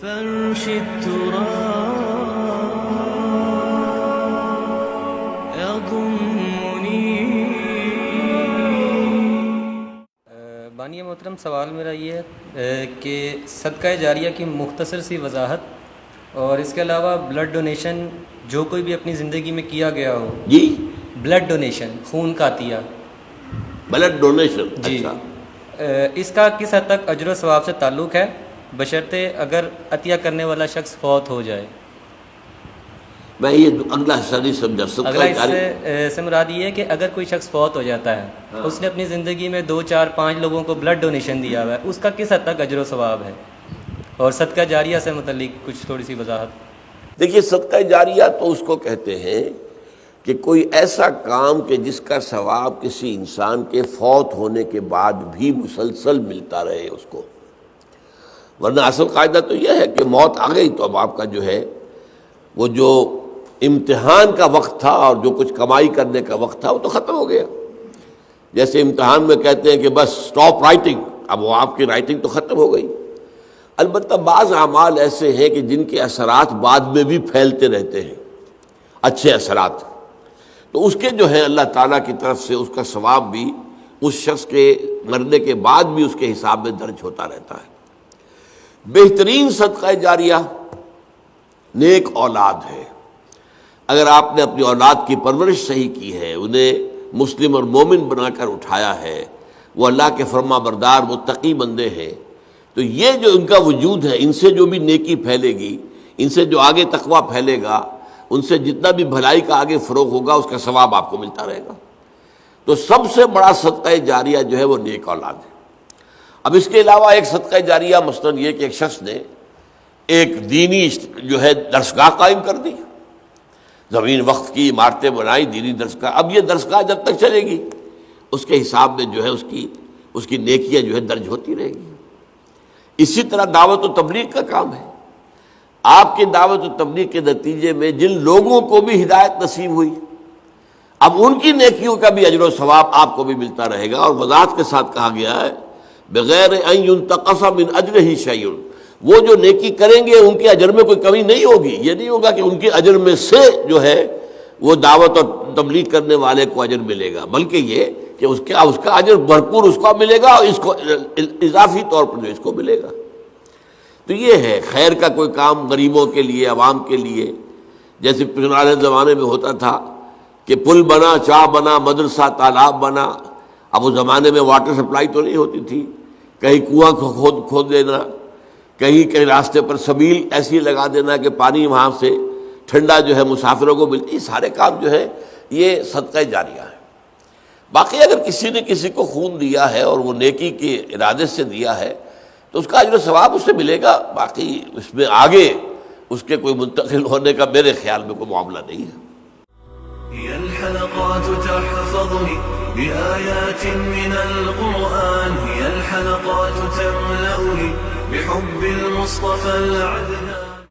فرش التراب يضمني. بانی محترم، سوال میرا یہ ہے کہ صدقہ جاریہ کی مختصر سی وضاحت اور اس کے علاوہ بلڈ ڈونیشن جو کوئی بھی اپنی زندگی میں کیا گیا ہو. جی، بلڈ ڈونیشن، خون کا عطیہ. بلڈ ڈونیشن، جی. اچھا، اس کا کس حد تک اجر و ثواب سے تعلق ہے، بشرطے اگر عطیہ کرنے والا شخص فوت ہو جائے؟ میں یہ اگلا حصہ نہیں سمجھا. اگلا اس سے مراد یہ ہے کہ اگر کوئی شخص فوت ہو جاتا ہے، اس نے اپنی زندگی میں 2 4 5 لوگوں کو بلڈ ڈونیشن دیا ہوا ہے، اس کا کس حد تک اجر و ثواب ہے؟ اور صدقہ جاریہ سے متعلق کچھ تھوڑی سی وضاحت. دیکھیے، صدقہ جاریہ تو اس کو کہتے ہیں کہ کوئی ایسا کام کہ جس کا ثواب کسی انسان کے فوت ہونے کے بعد بھی مسلسل ملتا رہے اس کو. ورنہ اصل قاعدہ تو یہ ہے کہ موت آ گئی تو اب آپ کا جو ہے وہ جو امتحان کا وقت تھا اور جو کچھ کمائی کرنے کا وقت تھا وہ تو ختم ہو گیا. جیسے امتحان میں کہتے ہیں کہ بس سٹاپ رائٹنگ، اب وہ آپ کی رائٹنگ تو ختم ہو گئی. البتہ بعض اعمال ایسے ہیں کہ جن کے اثرات بعد میں بھی پھیلتے رہتے ہیں، اچھے اثرات، تو اس کے جو ہے اللہ تعالیٰ کی طرف سے اس کا ثواب بھی اس شخص کے مرنے کے بعد بھی اس کے حساب میں درج ہوتا رہتا ہے. بہترین صدقہ جاریہ نیک اولاد ہے. اگر آپ نے اپنی اولاد کی پرورش صحیح کی ہے، انہیں مسلم اور مومن بنا کر اٹھایا ہے، وہ اللہ کے فرما بردار متقی بندے ہیں، تو یہ جو ان کا وجود ہے، ان سے جو بھی نیکی پھیلے گی، ان سے جو آگے تقویٰ پھیلے گا، ان سے جتنا بھی بھلائی کا آگے فروغ ہوگا، اس کا ثواب آپ کو ملتا رہے گا. تو سب سے بڑا صدقہ جاریہ جو ہے وہ نیک اولاد ہے. اب اس کے علاوہ ایک صدقہ جاریہ مثلاً یہ کہ ایک شخص نے ایک دینی جو ہے درسگاہ قائم کر دی، زمین وقف کی، عمارتیں بنائی، دینی درسگاہ. اب یہ درسگاہ جب تک چلے گی اس کے حساب میں جو ہے اس کی نیکیاں جو ہے درج ہوتی رہے گی. اسی طرح دعوت و تبلیغ کا کام ہے. آپ کی دعوت و تبلیغ کے نتیجے میں جن لوگوں کو بھی ہدایت نصیب ہوئی، اب ان کی نیکیوں کا بھی اجر و ثواب آپ کو بھی ملتا رہے گا. اور وضاحت کے ساتھ کہا گیا ہے بغیر ان ينتقص من اجرہ شیء، وہ جو نیکی کریں گے ان کے اجر میں کوئی کمی نہیں ہوگی. یہ نہیں ہوگا کہ ان کے اجر میں سے جو ہے وہ دعوت اور تبلیغ کرنے والے کو اجر ملے گا، بلکہ یہ کہ اس کا اجر بھرپور اس کو ملے گا اور اس کو اضافی طور پر جو اس کو ملے گا. تو یہ ہے خیر کا کوئی کام غریبوں کے لیے، عوام کے لیے. جیسے پرانے زمانے میں ہوتا تھا کہ پل بنا، چاہ بنا، مدرسہ، تالاب بنا. اب اس زمانے میں واٹر سپلائی تو نہیں ہوتی تھی، کہیں کنواں کھود دینا، کہیں راستے پر سبیل ایسی لگا دینا کہ پانی وہاں سے ٹھنڈا جو ہے مسافروں کو ملتی. سارے کام جو ہے یہ صدقہ جاریہ ہے. باقی اگر کسی نے کسی کو خون دیا ہے اور وہ نیکی کے ارادے سے دیا ہے تو اس کا اجر و ثواب اس سے ملے گا. باقی اس میں آگے اس کے کوئی منتقل ہونے کا میرے خیال میں کوئی معاملہ نہیں ہے. هي الحلقات تحفظني بآيات من القرآن، هي الحلقات تملأني بحب المصطفى العدنان.